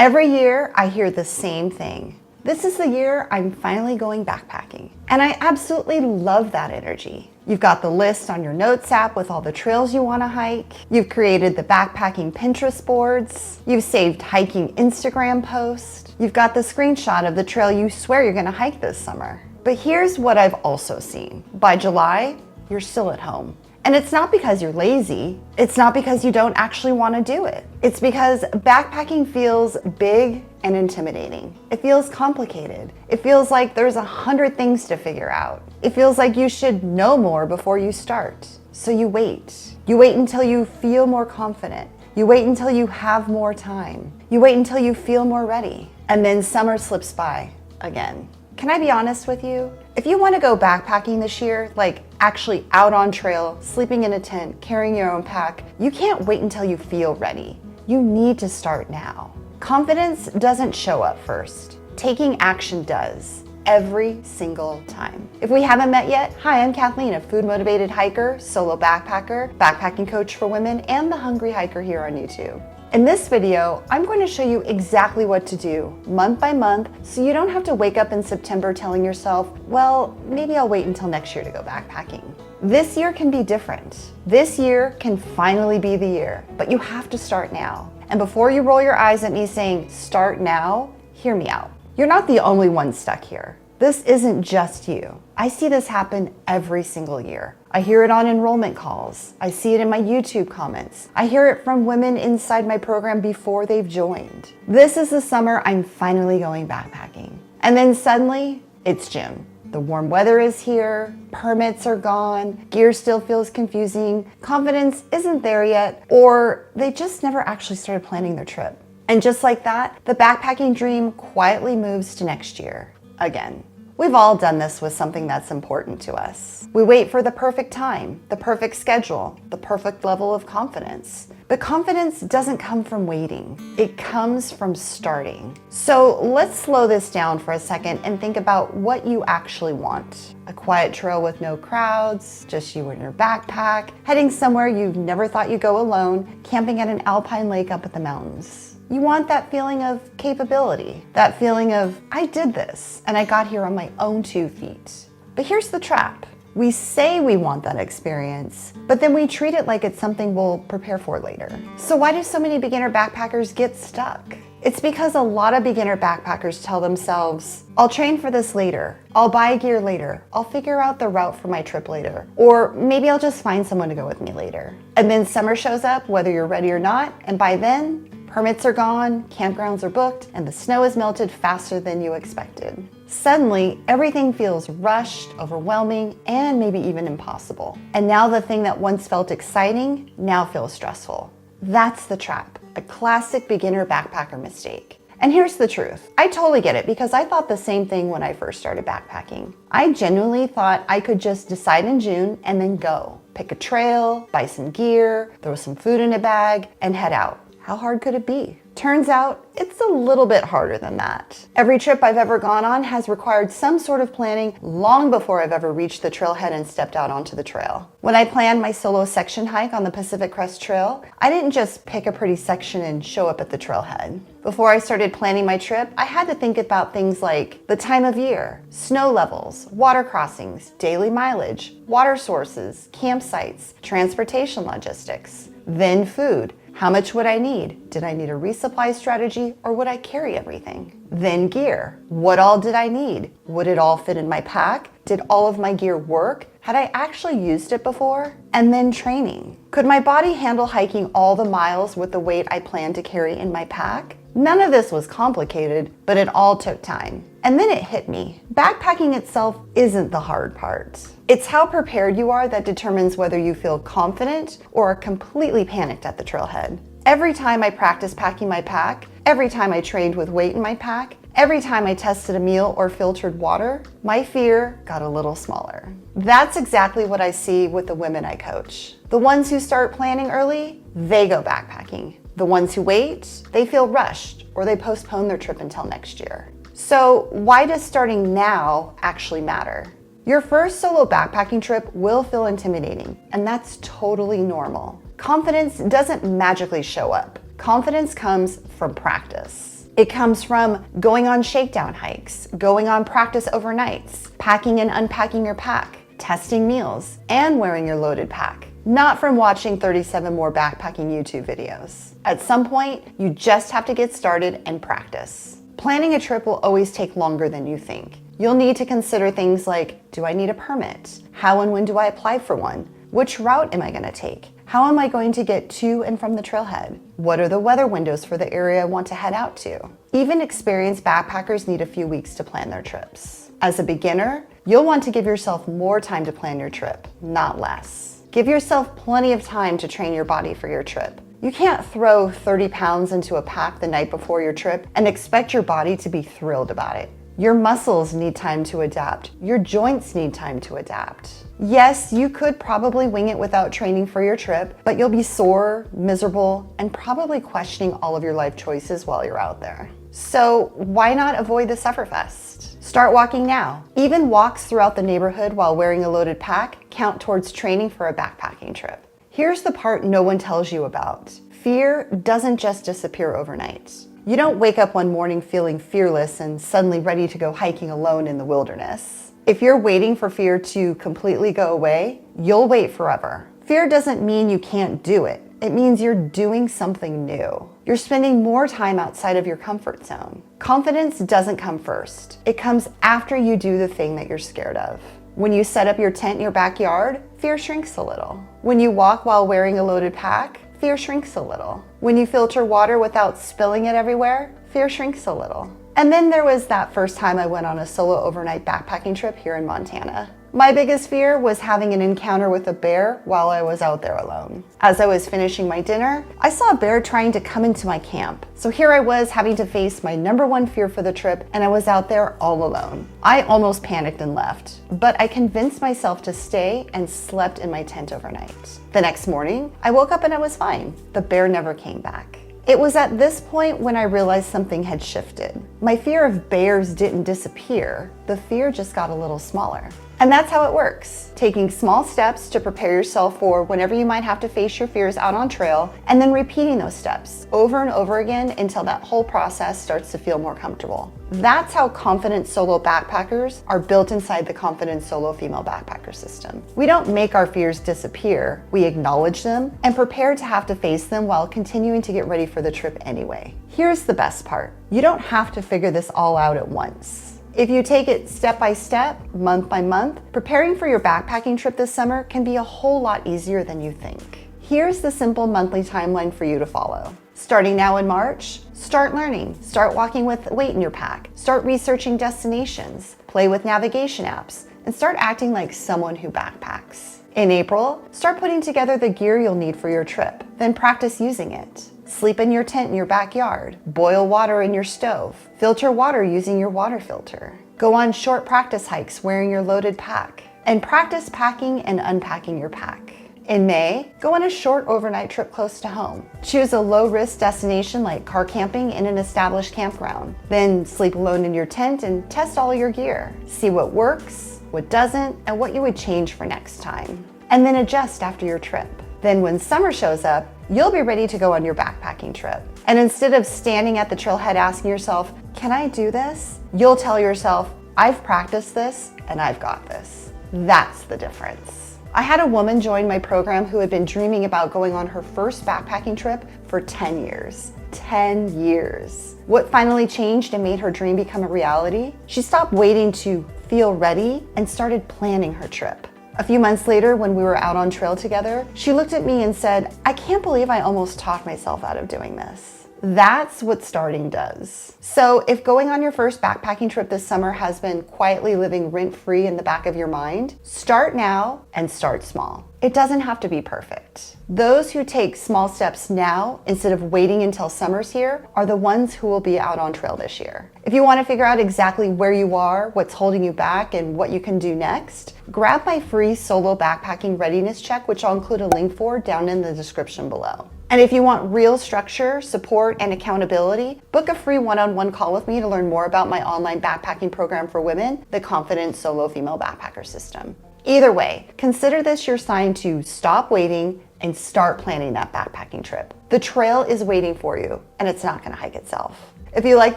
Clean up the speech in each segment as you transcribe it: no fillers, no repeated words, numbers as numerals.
Every year I hear the same thing. This is the year I'm finally going backpacking. And I absolutely love that energy. You've got the list on your notes app with all the trails you want to hike. You've created the backpacking Pinterest boards. You've saved hiking Instagram posts. You've got the screenshot of the trail you swear you're going to hike this summer. But here's what I've also seen. By July, you're still at home. And it's not because you're lazy. It's not because you don't actually want to do it. It's because backpacking feels big and intimidating. It feels complicated. It feels like there's 100 things to figure out. It feels like you should know more before you start. So you wait. You wait until you feel more confident. You wait until you have more time. You wait until you feel more ready. And then summer slips by again. Can I be honest with you? If you want to go backpacking this year, like actually out on trail, sleeping in a tent, carrying your own pack, you can't wait until you feel ready. You need to start now. Confidence doesn't show up first. Taking action does. Every single time. If we haven't met yet, hi, I'm Kathleen, a food-motivated hiker, solo backpacker, backpacking coach for women, and the hungry hiker here on YouTube. In this video, I'm going to show you exactly what to do month by month so you don't have to wake up in September telling yourself, well, maybe I'll wait until next year to go backpacking. This year can be different. This year can finally be the year, but you have to start now. And before you roll your eyes at me saying, start now, hear me out. You're not the only one stuck here. This isn't just you. I see this happen every single year. I hear it on enrollment calls. I see it in my YouTube comments. I hear it from women inside my program before they've joined. This is the summer I'm finally going backpacking. And then suddenly, it's June. The warm weather is here, permits are gone, gear still feels confusing, confidence isn't there yet, or they just never actually started planning their trip. And just like that, the backpacking dream quietly moves to next year, again. We've all done this with something that's important to us. We wait for the perfect time, the perfect schedule, the perfect level of confidence. But confidence doesn't come from waiting. It comes from starting. So let's slow this down for a second and think about what you actually want. A quiet trail with no crowds, just you and your backpack, heading somewhere you've never thought you'd go alone, camping at an alpine lake up at the mountains. You want that feeling of capability, that feeling of, I did this and I got here on my own 2 feet. But here's the trap. We say we want that experience, but then we treat it like it's something we'll prepare for later. So why do so many beginner backpackers get stuck? It's because a lot of beginner backpackers tell themselves, I'll train for this later, I'll buy gear later, I'll figure out the route for my trip later, or maybe I'll just find someone to go with me later. And then summer shows up, whether you're ready or not, and by then, permits are gone, campgrounds are booked, and the snow has melted faster than you expected. Suddenly, everything feels rushed, overwhelming, and maybe even impossible. And now the thing that once felt exciting now feels stressful. That's the trap, a classic beginner backpacker mistake. And here's the truth. I totally get it because I thought the same thing when I first started backpacking. I genuinely thought I could just decide in June and then go. Pick a trail, buy some gear, throw some food in a bag, and head out. How hard could it be? Turns out, it's a little bit harder than that. Every trip I've ever gone on has required some sort of planning long before I've ever reached the trailhead and stepped out onto the trail. When I planned my solo section hike on the Pacific Crest Trail, I didn't just pick a pretty section and show up at the trailhead. Before I started planning my trip, I had to think about things like the time of year, snow levels, water crossings, daily mileage, water sources, campsites, transportation logistics, then food. How much would I need? Did I need a resupply strategy or would I carry everything? Then gear. What all did I need? Would it all fit in my pack? Did all of my gear work? Had I actually used it before? And then training. Could my body handle hiking all the miles with the weight I planned to carry in my pack? None of this was complicated, but it all took time. And then it hit me. Backpacking itself isn't the hard part. It's how prepared you are that determines whether you feel confident or are completely panicked at the trailhead. Every time I practiced packing my pack, every time I trained with weight in my pack, every time I tested a meal or filtered water, my fear got a little smaller. That's exactly what I see with the women I coach. The ones who start planning early, they go backpacking. The ones who wait, they feel rushed or they postpone their trip until next year. So why does starting now actually matter? Your first solo backpacking trip will feel intimidating, and that's totally normal. Confidence doesn't magically show up. Confidence comes from practice. It comes from going on shakedown hikes, going on practice overnights, packing and unpacking your pack, testing meals, and wearing your loaded pack. Not from watching 37 more backpacking YouTube videos. At some point, you just have to get started and practice. Planning a trip will always take longer than you think. You'll need to consider things like, do I need a permit? How and when do I apply for one? Which route am I going to take? How am I going to get to and from the trailhead? What are the weather windows for the area I want to head out to? Even experienced backpackers need a few weeks to plan their trips. As a beginner, you'll want to give yourself more time to plan your trip, not less. Give yourself plenty of time to train your body for your trip. You can't throw 30 pounds into a pack the night before your trip and expect your body to be thrilled about it. Your muscles need time to adapt. Your joints need time to adapt. Yes, you could probably wing it without training for your trip, but you'll be sore, miserable, and probably questioning all of your life choices while you're out there. So why not avoid the sufferfest? Start walking now. Even walks throughout the neighborhood while wearing a loaded pack count towards training for a backpacking trip. Here's the part no one tells you about. Fear doesn't just disappear overnight. You don't wake up one morning feeling fearless and suddenly ready to go hiking alone in the wilderness. If you're waiting for fear to completely go away, you'll wait forever. Fear doesn't mean you can't do it. It means you're doing something new. You're spending more time outside of your comfort zone. Confidence doesn't come first. It comes after you do the thing that you're scared of. When you set up your tent in your backyard, fear shrinks a little. When you walk while wearing a loaded pack, fear shrinks a little. When you filter water without spilling it everywhere, fear shrinks a little. And then there was that first time I went on a solo overnight backpacking trip here in Montana. My biggest fear was having an encounter with a bear while I was out there alone. As I was finishing my dinner, I saw a bear trying to come into my camp. So here I was having to face my number one fear for the trip, and I was out there all alone. I almost panicked and left, but I convinced myself to stay and slept in my tent overnight. The next morning, I woke up and I was fine. The bear never came back. It was at this point when I realized something had shifted. My fear of bears didn't disappear. The fear just got a little smaller. And that's how it works. Taking small steps to prepare yourself for whenever you might have to face your fears out on trail, and then repeating those steps over and over again until that whole process starts to feel more comfortable. That's how confident solo backpackers are built inside the confident solo female backpacker system. We don't make our fears disappear. We acknowledge them and prepare to have to face them while continuing to get ready for the trip anyway. Here's the best part. You don't have to figure this all out at once. If you take it step by step, month by month, preparing for your backpacking trip this summer can be a whole lot easier than you think. Here's the simple monthly timeline for you to follow. Starting now in March, start learning. Start walking with weight in your pack. Start researching destinations. Play with navigation apps. And start acting like someone who backpacks. In April, start putting together the gear you'll need for your trip. Then practice using it. Sleep in your tent in your backyard. Boil water in your stove. Filter water using your water filter. Go on short practice hikes wearing your loaded pack. And practice packing and unpacking your pack. In May, go on a short overnight trip close to home. Choose a low-risk destination like car camping in an established campground. Then sleep alone in your tent and test all your gear. See what works, what doesn't, and what you would change for next time. And then adjust after your trip. Then when summer shows up, you'll be ready to go on your backpacking trip. And instead of standing at the trailhead asking yourself, can I do this? You'll tell yourself, I've practiced this and I've got this. That's the difference. I had a woman join my program who had been dreaming about going on her first backpacking trip for 10 years. 10 years. What finally changed and made her dream become a reality? She stopped waiting to feel ready and started planning her trip. A few months later, when we were out on trail together, she looked at me and said, I can't believe I almost talked myself out of doing this. That's what starting does. So if going on your first backpacking trip this summer has been quietly living rent-free in the back of your mind, start now and start small. It doesn't have to be perfect. Those who take small steps now instead of waiting until summer's here are the ones who will be out on trail this year. If you want to figure out exactly where you are, what's holding you back, and what you can do next, grab my free solo backpacking readiness check, which I'll include a link for down in the description below. And if you want real structure, support, and accountability, book a free one-on-one call with me to learn more about my online backpacking program for women, the Confident Solo Female Backpacker System. Either way, consider this your sign to stop waiting and start planning that backpacking trip. The trail is waiting for you, and it's not going to hike itself. If you like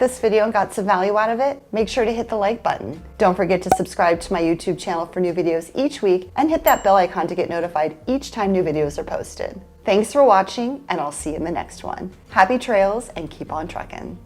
this video and got some value out of it, make sure to hit the like button. Don't forget to subscribe to my YouTube channel for new videos each week and hit that bell icon to get notified each time new videos are posted. Thanks for watching, and I'll see you in the next one. Happy trails and keep on trucking.